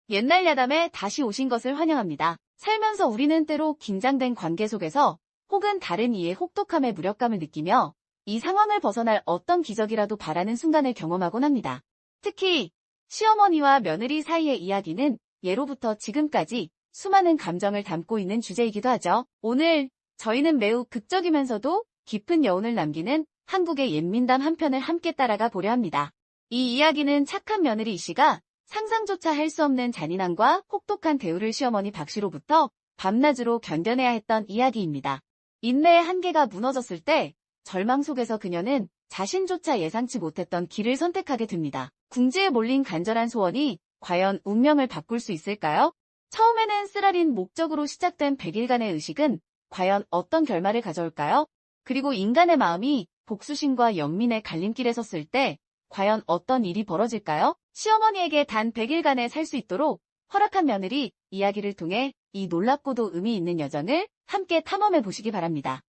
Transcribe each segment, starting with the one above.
옛날 야담에 다시 오신 것을 환영합니다. 살면서 우리는 때로 긴장된 관계 속에서 혹은 다른 이의 혹독함에 무력감을 느끼며 이 상황을 벗어날 어떤 기적이라도 바라는 순간을 경험하곤 합니다. 특히 시어머니와 며느리 사이의 이야기는 예로부터 지금까지 수많은 감정을 담고 있는 주제이기도 하죠. 오늘 저희는 매우 극적이면서도 깊은 여운을 남기는 한국의 옛민담 한 편을 함께 따라가 보려 합니다. 이 이야기는 착한 며느리 이 씨가 상상조차 할 수 없는 잔인함과 혹독한 대우를 시어머니 박 씨로부터 밤낮으로 견뎌내야 했던 이야기입니다. 인내의 한계가 무너졌을 때 절망 속에서 그녀는 자신조차 예상치 못했던 길을 선택하게 됩니다. 궁지에 몰린 간절한 소원이 과연 운명을 바꿀 수 있을까요? 처음에는 쓰라린 목적으로 시작된 100일간의 의식은 과연 어떤 결말을 가져올까요? 그리고 인간의 마음이 복수심과 연민의 갈림길에 섰을 때 과연 어떤 일이 벌어질까요? 시어머니에게 단 100일간에 살 수 있도록 허락한 며느리 이야기를 통해 이 놀랍고도 의미 있는 여정을 함께 탐험해 보시기 바랍니다.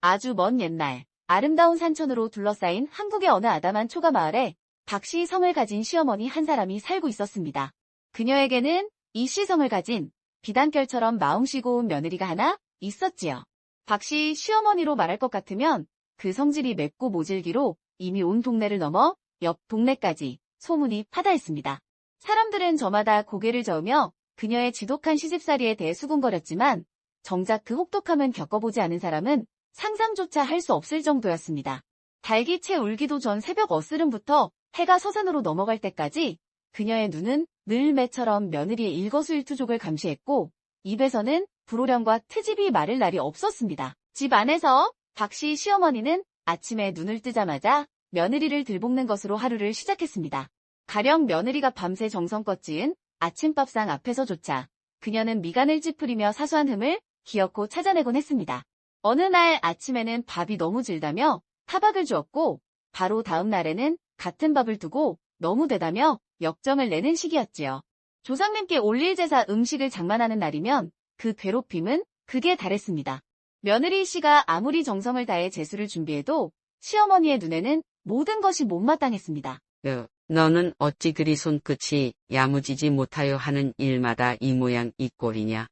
아주 먼 옛날 아름다운 산천으로 둘러싸인 한국의 어느 아담한 초가 마을에 박씨 성을 가진 시어머니 한 사람이 살고 있었습니다. 그녀에게는 이씨 성을 가진 비단결처럼 마음씨 고운 며느리가 하나 있었지요. 박씨 시어머니로 말할 것 같으면 그 성질이 맵고 모질기로 이미 온 동네를 넘어 옆 동네까지 소문이 파다했습니다. 사람들은 저마다 고개를 저으며 그녀의 지독한 시집살이에 대해 수군거렸지만 정작 그 혹독함은 겪어보지 않은 사람은 상상조차 할 수 없을 정도였습니다. 닭이 채 울기도 전 새벽 어스름부터 해가 서산으로 넘어갈 때까지 그녀의 눈은 늘 매처럼 며느리의 일거수일투족을 감시했고 입에서는 불호령과 트집이 마를 날이 없었습니다. 집 안에서 박씨 시어머니는 아침에 눈을 뜨자마자 며느리를 들볶는 것으로 하루를 시작했습니다. 가령 며느리가 밤새 정성껏 지은 아침밥상 앞에서조차 그녀는 미간을 찌푸리며 사소한 흠을 기어코 찾아내곤 했습니다. 어느 날 아침에는 밥이 너무 질다며 타박을 주었고 바로 다음 날에는 같은 밥을 두고 너무 되다며 역정을 내는 시기였지요. 조상님께 올릴 제사 음식을 장만하는 날이면 그 괴롭힘은 극에 달했습니다. 며느리 씨가 아무리 정성을 다해 제수를 준비해도 시어머니의 눈에는 모든 것이 못마땅했습니다. 너는 어찌 그리 손끝이 야무지지 못하여 하는 일마다 이 모양 이 꼴이냐?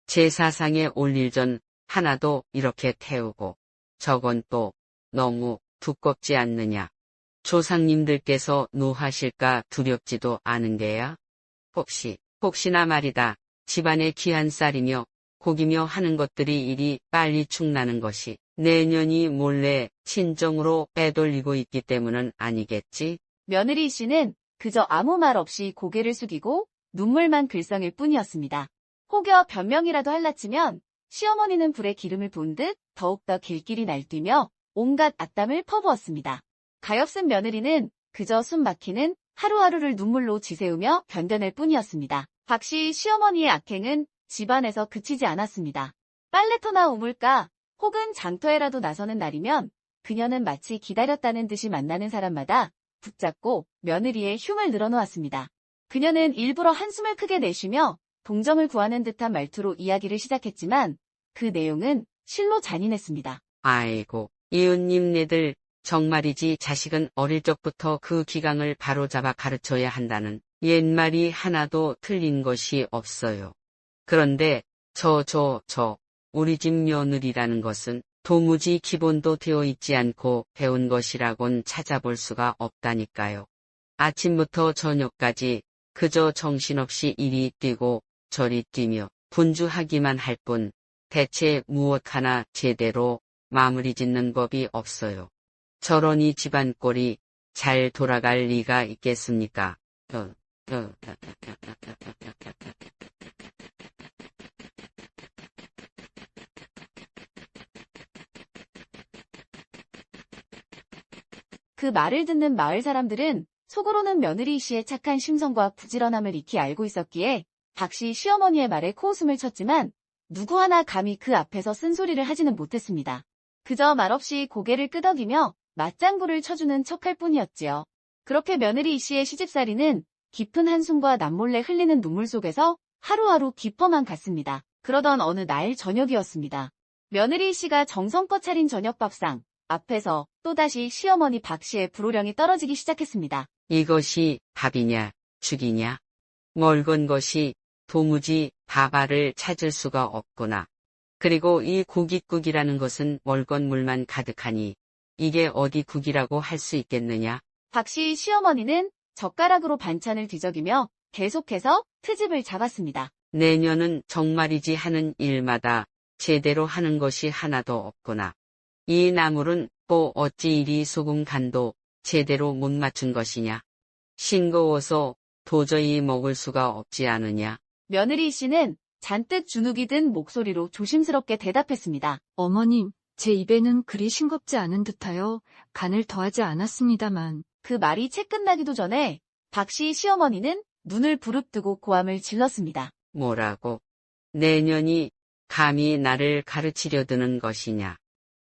제사상에 올릴 전 하나도 이렇게 태우고 저건 또 너무 두껍지 않느냐? 조상님들께서 노하실까 두렵지도 않은 게야? 혹시나 말이다. 집안의 귀한 쌀이며 고기며 하는 것들이 이리 빨리 축나는 것이 내년이 몰래 친정으로 빼돌리고 있기 때문은 아니겠지? 며느리 씨는 그저 아무 말 없이 고개를 숙이고 눈물만 글썽일 뿐이었습니다. 혹여 변명이라도 할라치면 시어머니는 불에 기름을 부은 듯 더욱더 길길이 날뛰며 온갖 악담을 퍼부었습니다. 가엾은 며느리는 그저 숨 막히는 하루하루를 눈물로 지새우며 견뎌낼 뿐이었습니다. 박씨 시어머니의 악행은 집안에서 그치지 않았습니다. 빨래터나 우물가 혹은 장터에라도 나서는 날이면 그녀는 마치 기다렸다는 듯이 만나는 사람마다 붙잡고 며느리의 흉을 늘어놓았습니다. 그녀는 일부러 한숨을 크게 내쉬며 동정을 구하는 듯한 말투로 이야기를 시작했지만 그 내용은 실로 잔인했습니다. 아이고, 이웃님네들 정말이지 자식은 어릴 적부터 그 기강을 바로잡아 가르쳐야 한다는 옛말이 하나도 틀린 것이 없어요. 그런데 우리 집 며느리라는 것은 도무지 기본도 되어 있지 않고 배운 것이라곤 찾아볼 수가 없다니까요. 아침부터 저녁까지 그저 정신없이 이리 뛰고 저리 뛰며 분주하기만 할 뿐 대체 무엇 하나 제대로 마무리 짓는 법이 없어요. 저러니 집안 꼴이 잘 돌아갈 리가 있겠습니까? 그 말을 듣는 마을 사람들은 속으로는 며느리 씨의 착한 심성과 부지런함을 익히 알고 있었기에 박씨 시어머니의 말에 코웃음을 쳤지만 누구 하나 감히 그 앞에서 쓴소리를 하지는 못했습니다. 그저 말없이 고개를 끄덕이며 맞장구를 쳐주는 척할 뿐이었지요. 그렇게 며느리 씨의 시집살이는 깊은 한숨과 남몰래 흘리는 눈물 속에서 하루하루 깊어만 갔습니다. 그러던 어느 날 저녁이었습니다. 며느리 씨가 정성껏 차린 저녁 밥상 앞에서 또다시 시어머니 박 씨의 불호령이 떨어지기 시작했습니다. 이것이 밥이냐, 죽이냐? 멀건 것이 도무지 밥알을 찾을 수가 없구나. 그리고 이 국이국이라는 것은 멀건 물만 가득하니 이게 어디 국이라고 할 수 있겠느냐? 박 씨 시어머니는 젓가락으로 반찬을 뒤적이며 계속해서 트집을 잡았습니다. 내년은 정말이지 하는 일마다 제대로 하는 것이 하나도 없구나. 이 나물은 또 어찌 이리 소금 간도 제대로 못 맞춘 것이냐. 싱거워서 도저히 먹을 수가 없지 않으냐. 며느리 씨는 잔뜩 주눅이 든 목소리로 조심스럽게 대답했습니다. 어머님, 제 입에는 그리 싱겁지 않은 듯하여 간을 더하지 않았습니다만. 그 말이 채 끝나기도 전에 박 씨 시어머니는 눈을 부릅뜨고 고함을 질렀습니다. 뭐라고? 내년이 감히 나를 가르치려 드는 것이냐.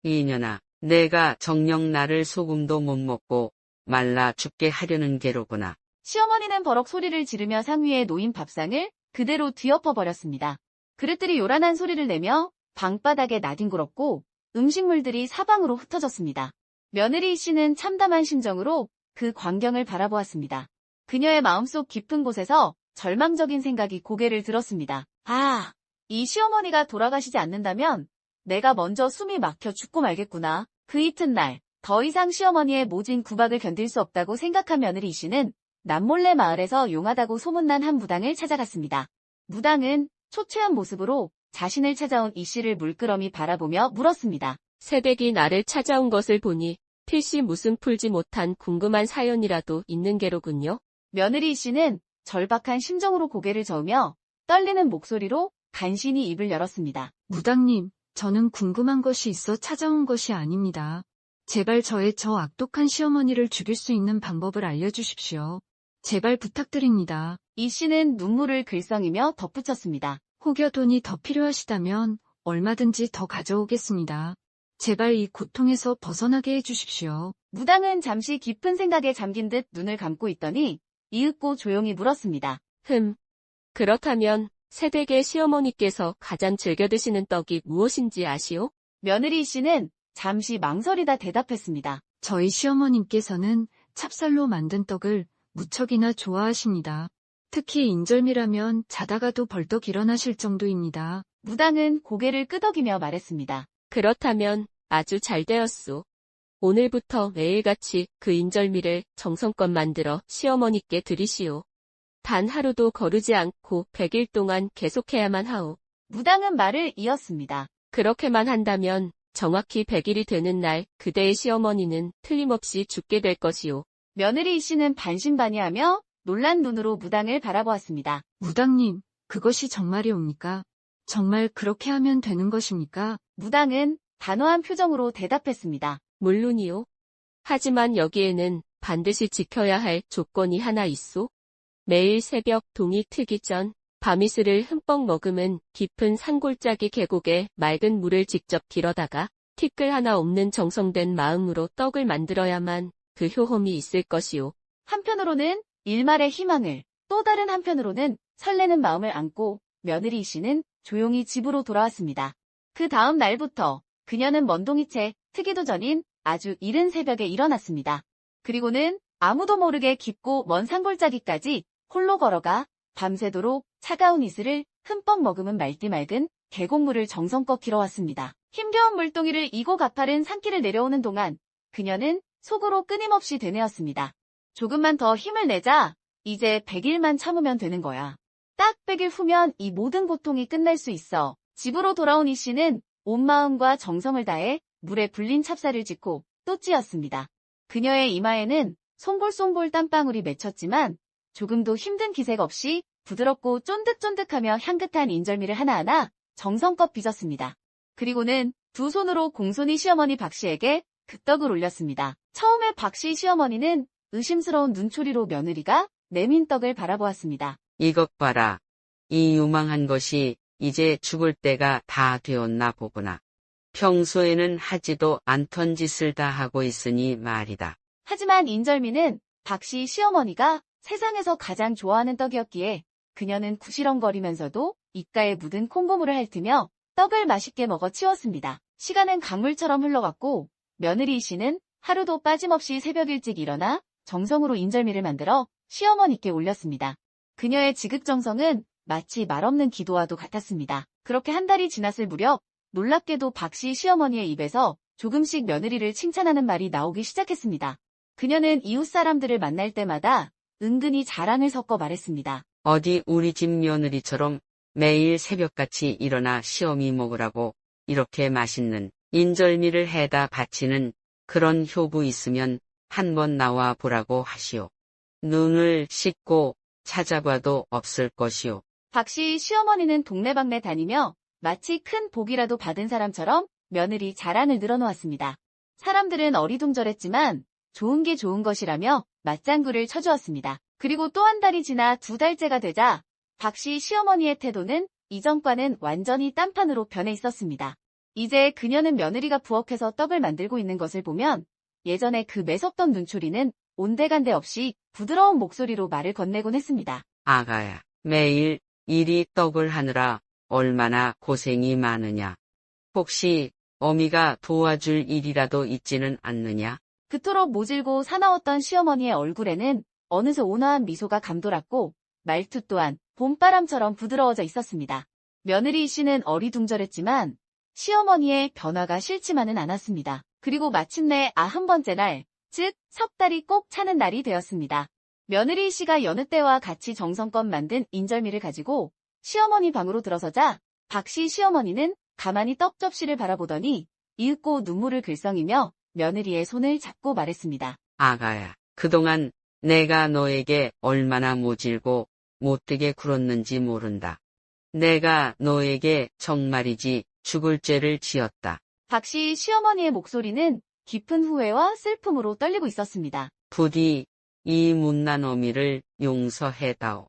이년아, 내가 정녕 나를 소금도 못 먹고 말라 죽게 하려는 게로구나. 시어머니는 버럭 소리를 지르며 상위에 놓인 밥상을 그대로 뒤엎어버렸습니다. 그릇들이 요란한 소리를 내며 방바닥에 나뒹굴었고 음식물들이 사방으로 흩어졌습니다. 며느리 씨는 참담한 심정으로 그 광경을 바라보았습니다. 그녀의 마음속 깊은 곳에서 절망적인 생각이 고개를 들었습니다. 아, 이 시어머니가 돌아가시지 않는다면 내가 먼저 숨이 막혀 죽고 말겠구나. 그 이튿날 더 이상 시어머니의 모진 구박을 견딜 수 없다고 생각한 며느리 씨는 남몰래 마을에서 용하다고 소문난 한 무당을 찾아갔습니다. 무당은 초췌한 모습으로 자신을 찾아온 이 씨를 물끄러미 바라보며 물었습니다. 새댁이 나를 찾아온 것을 보니 필시 무슨 풀지 못한 궁금한 사연이라도 있는 게로군요. 며느리 씨는 절박한 심정으로 고개를 저으며 떨리는 목소리로 간신히 입을 열었습니다. 무당님, 저는 궁금한 것이 있어 찾아온 것이 아닙니다. 제발 저의 저 악독한 시어머니를 죽일 수 있는 방법을 알려주십시오. 제발 부탁드립니다. 이 씨는 눈물을 글썽이며 덧붙였습니다. 혹여 돈이 더 필요하시다면 얼마든지 더 가져오겠습니다. 제발 이 고통에서 벗어나게 해주십시오. 무당은 잠시 깊은 생각에 잠긴 듯 눈을 감고 있더니 이윽고 조용히 물었습니다. 그렇다면 새댁의 시어머니께서 가장 즐겨 드시는 떡이 무엇인지 아시오? 며느리 씨는 잠시 망설이다 대답했습니다. 저희 시어머님께서는 찹쌀로 만든 떡을 무척이나 좋아하십니다. 특히 인절미라면 자다가도 벌떡 일어나실 정도입니다. 무당은 고개를 끄덕이며 말했습니다. 그렇다면 아주 잘 되었소. 오늘부터 매일같이 그 인절미를 정성껏 만들어 시어머니께 드리시오. 단 하루도 거르지 않고 100일 동안 계속해야만 하오. 무당은 말을 이었습니다. 그렇게만 한다면 정확히 100일이 되는 날 그대의 시어머니는 틀림없이 죽게 될 것이오. 며느리 씨는 반신반의하며 놀란 눈으로 무당을 바라보았습니다. 무당님, 그것이 정말이옵니까? 정말 그렇게 하면 되는 것입니까? 무당은 단호한 표정으로 대답했습니다. 물론이요. 하지만 여기에는 반드시 지켜야 할 조건이 하나 있소. 매일 새벽 동이 트기 전 밤이슬을 흠뻑 머금은 깊은 산골짜기 계곡에 맑은 물을 직접 길어다가 티끌 하나 없는 정성된 마음으로 떡을 만들어야만 그 효험이 있을 것이오. 한편으로는 일말의 희망을, 또 다른 한편으로는 설레는 마음을 안고 며느리 씨는 조용히 집으로 돌아왔습니다. 그 다음 날부터 그녀는 먼동이채 트기도 전인 아주 이른 새벽에 일어났습니다. 그리고는 아무도 모르게 깊고 먼 산골짜기까지 홀로 걸어가 밤새도록 차가운 이슬을 흠뻑 머금은 맑디 맑은 계곡물을 정성껏 길어왔습니다. 힘겨운 물동이를 이고 가파른 산길을 내려오는 동안 그녀는 속으로 끊임없이 되뇌었습니다. 조금만 더 힘을 내자. 이제 100일만 참으면 되는 거야. 딱 100일 후면 이 모든 고통이 끝날 수 있어. 집으로 돌아온 이 씨는 온 마음과 정성을 다해 물에 불린 찹쌀을 짓고 또 찧었습니다. 그녀의 이마에는 송골송골 땀방울이 맺혔지만 조금도 힘든 기색 없이 부드럽고 쫀득쫀득하며 향긋한 인절미를 하나하나 정성껏 빚었습니다. 그리고는 두 손으로 공손히 시어머니 박 씨에게 그 떡을 올렸습니다. 처음에 박 씨 시어머니는 의심스러운 눈초리로 며느리가 내민 떡을 바라보았습니다. 이것 봐라. 이 유망한 것이 이제 죽을 때가 다 되었나 보구나. 평소에는 하지도 않던 짓을 다 하고 있으니 말이다. 하지만 인절미는 박 씨 시어머니가 세상에서 가장 좋아하는 떡이었기에 그녀는 구시렁거리면서도 입가에 묻은 콩고물을 핥으며 떡을 맛있게 먹어 치웠습니다. 시간은 강물처럼 흘러갔고 며느리 이 씨는 하루도 빠짐없이 새벽 일찍 일어나 정성으로 인절미를 만들어 시어머니께 올렸습니다. 그녀의 지극정성은 마치 말없는 기도와도 같았습니다. 그렇게 한 달이 지났을 무렵 놀랍게도 박씨 시어머니의 입에서 조금씩 며느리를 칭찬하는 말이 나오기 시작했습니다. 그녀는 이웃 사람들을 만날 때마다 은근히 자랑을 섞어 말했습니다. 어디 우리 집 며느리처럼 매일 새벽같이 일어나 시어미 먹으라고 이렇게 맛있는 인절미를 해다 바치는 그런 효부 있으면 한번 나와 보라고 하시오. 눈을 씻고 찾아봐도 없을 것이오. 박씨 시어머니는 동네방네 다니며 마치 큰 복이라도 받은 사람처럼 며느리 자랑을 늘어놓았습니다. 사람들은 어리둥절했지만 좋은 게 좋은 것이라며 맞장구를 쳐주었습니다. 그리고 또 한 달이 지나 2달째가 되자 박씨 시어머니의 태도는 이전과는 완전히 딴판으로 변해 있었습니다. 이제 그녀는 며느리가 부엌에서 떡을 만들고 있는 것을 보면 예전에 그 매섭던 눈초리는 온데간데 없이 부드러운 목소리로 말을 건네곤 했습니다. 아가야, 매일 이리 떡을 하느라 얼마나 고생이 많으냐. 혹시 어미가 도와줄 일이라도 있지는 않느냐? 그토록 모질고 사나웠던 시어머니의 얼굴에는 어느새 온화한 미소가 감돌았고 말투 또한 봄바람처럼 부드러워져 있었습니다. 며느리 씨는 어리둥절했지만 시어머니의 변화가 싫지만은 않았습니다. 그리고 마침내 90번째 날, 즉 석 달이 꼭 차는 날이 되었습니다. 며느리 씨가 여느 때와 같이 정성껏 만든 인절미를 가지고 시어머니 방으로 들어서자 박씨 시어머니는 가만히 떡 접시를 바라보더니 이윽고 눈물을 글썽이며 며느리의 손을 잡고 말했습니다. 아가야, 그동안 내가 너에게 얼마나 모질고 못되게 굴었는지 모른다. 내가 너에게 정말이지 죽을 죄를 지었다. 박씨 시어머니의 목소리는 깊은 후회와 슬픔으로 떨리고 있었습니다. 부디 이 못난 어미를 용서해다오.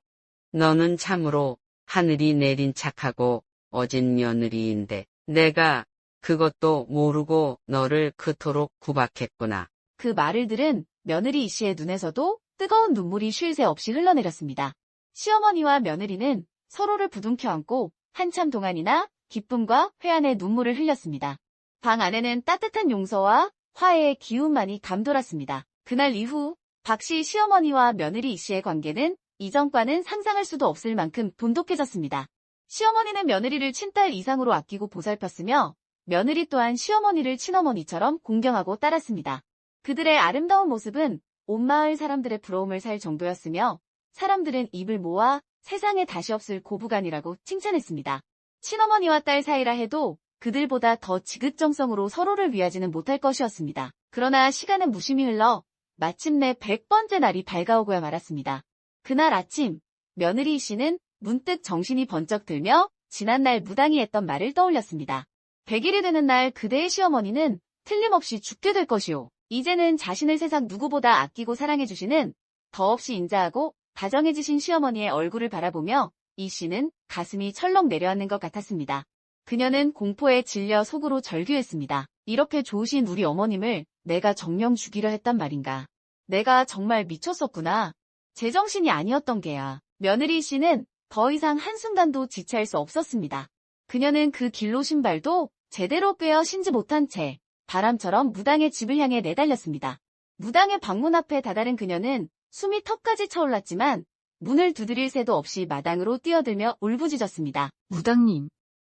너는 참으로 하늘이 내린 착하고 어진 며느리인데 내가 그것도 모르고 너를 그토록 구박했구나. 그 말을 들은 며느리 이 씨의 눈에서도 뜨거운 눈물이 쉴 새 없이 흘러내렸습니다. 시어머니와 며느리는 서로를 부둥켜 안고 한참 동안이나 기쁨과 회한의 눈물을 흘렸습니다. 방 안에는 따뜻한 용서와 화해의 기운만이 감돌았습니다. 그날 이후 박씨 시어머니와 며느리 이 씨의 관계는 이전과는 상상할 수도 없을 만큼 돈독해졌습니다. 시어머니는 며느리를 친딸 이상으로 아끼고 보살폈으며 며느리 또한 시어머니를 친어머니처럼 공경하고 따랐습니다. 그들의 아름다운 모습은 온 마을 사람들의 부러움을 살 정도였으며 사람들은 입을 모아 세상에 다시 없을 고부간이라고 칭찬했습니다. 친어머니와 딸 사이라 해도 그들보다 더 지극정성으로 서로를 위하지는 못할 것이었습니다. 그러나 시간은 무심히 흘러 마침내 100번째 날이 밝아오고야 말았습니다. 그날 아침 며느리 씨는 문득 정신이 번쩍 들며 지난날 무당이 했던 말을 떠올렸습니다. 100일이 되는 날 그대의 시어머니는 틀림없이 죽게 될 것이오. 이제는 자신을 세상 누구보다 아끼고 사랑해주시는 더없이 인자하고 다정해지신 시어머니의 얼굴을 바라보며 이 씨는 가슴이 철렁 내려앉는 것 같았습니다. 그녀는 공포에 질려 속으로 절규했습니다. 이렇게 좋으신 우리 어머님을 내가 정녕 죽이려 했단 말인가. 내가 정말 미쳤었구나. 제정신이 아니었던 게야. 며느리 씨는 더 이상 한순간도 지체할 수 없었습니다. 그녀는 그 길로 신발도 제대로 꿰어 신지 못한 채 바람처럼 무당의 집을 향해 내달렸습니다. 무당의 방문 앞에 다다른 그녀는 숨이 턱까지 차올랐지만 문을 두드릴 새도 없이 마당으로 뛰어들며 울부짖었습니다.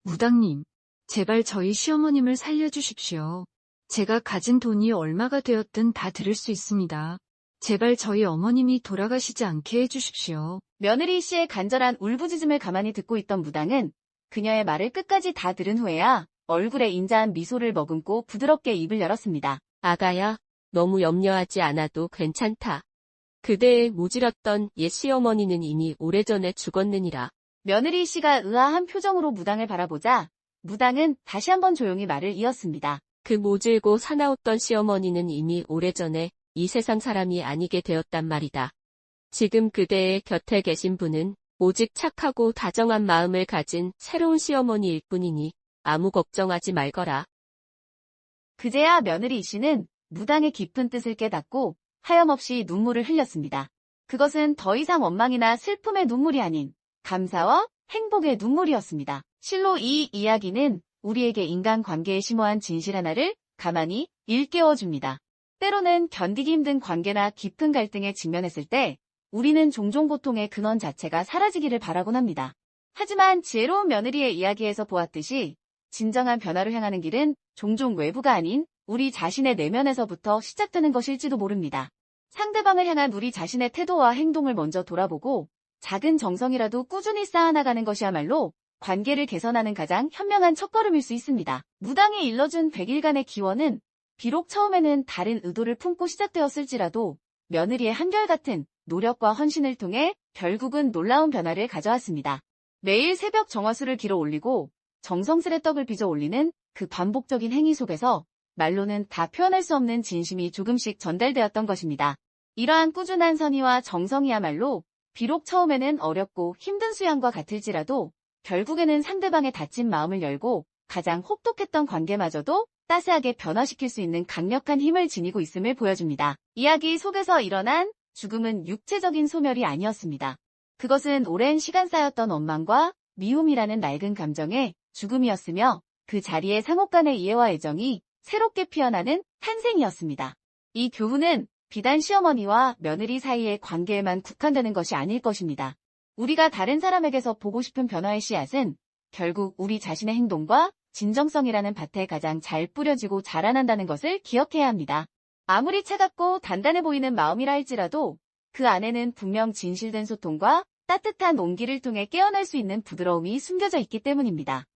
무당님, 제발 저희 시어머님을 살려주십시오. 제가 가진 돈이 얼마가 되었든 다 드릴 수 있습니다. 제발 저희 어머님이 돌아가시지 않게 해주십시오. 며느리 씨의 간절한 울부짖음을 가만히 듣고 있던 무당은 그녀의 말을 끝까지 다 들은 후에야 얼굴에 인자한 미소를 머금고 부드럽게 입을 열었습니다. 아가야, 너무 염려하지 않아도 괜찮다. 그대의 모질었던 옛 시어머니는 이미 오래전에 죽었느니라. 며느리 씨가 의아한 표정으로 무당을 바라보자 무당은 다시 한번 조용히 말을 이었습니다. 그 모질고 사나웠던 시어머니는 이미 오래전에 이 세상 사람이 아니게 되었단 말이다. 지금 그대의 곁에 계신 분은 오직 착하고 다정한 마음을 가진 새로운 시어머니일 뿐이니 아무 걱정하지 말거라. 그제야 며느리 씨는 무당의 깊은 뜻을 깨닫고 하염없이 눈물을 흘렸습니다. 그것은 더 이상 원망이나 슬픔의 눈물이 아닌 감사와 행복의 눈물이었습니다. 실로 이 이야기는 우리에게 인간관계에 심오한 진실 하나를 가만히 일깨워줍니다. 때로는 견디기 힘든 관계나 깊은 갈등에 직면했을 때 우리는 종종 고통의 근원 자체가 사라지기를 바라곤 합니다. 하지만 지혜로운 며느리의 이야기에서 보았듯이 진정한 변화로 향하는 길은 종종 외부가 아닌 우리 자신의 내면에서부터 시작되는 것일지도 모릅니다. 상대방을 향한 우리 자신의 태도와 행동을 먼저 돌아보고 작은 정성이라도 꾸준히 쌓아나가는 것이야말로 관계를 개선하는 가장 현명한 첫걸음일 수 있습니다. 무당이 일러준 100일간의 기원은 비록 처음에는 다른 의도를 품고 시작되었을지라도 며느리의 한결같은 노력과 헌신을 통해 결국은 놀라운 변화를 가져왔습니다. 매일 새벽 정화수를 길어 올리고 정성스레 떡을 빚어 올리는 그 반복적인 행위 속에서 말로는 다 표현할 수 없는 진심이 조금씩 전달되었던 것입니다. 이러한 꾸준한 선의와 정성이야말로 비록 처음에는 어렵고 힘든 수양과 같을지라도 결국에는 상대방의 닫힌 마음을 열고 가장 혹독했던 관계마저도 따스하게 변화시킬 수 있는 강력한 힘을 지니고 있음을 보여줍니다. 이야기 속에서 일어난 죽음은 육체적인 소멸이 아니었습니다. 그것은 오랜 시간 쌓였던 원망과 미움이라는 낡은 감정의 죽음이었으며 그 자리에 상호 간의 이해와 애정이 새롭게 피어나는 탄생이었습니다. 이 교훈은 비단 시어머니와 며느리 사이의 관계에만 국한되는 것이 아닐 것입니다. 우리가 다른 사람에게서 보고 싶은 변화의 씨앗은 결국 우리 자신의 행동과 진정성이라는 밭에 가장 잘 뿌려지고 자라난다는 것을 기억해야 합니다. 아무리 차갑고 단단해 보이는 마음이라 할지라도 그 안에는 분명 진실된 소통과 따뜻한 온기를 통해 깨어날 수 있는 부드러움이 숨겨져 있기 때문입니다.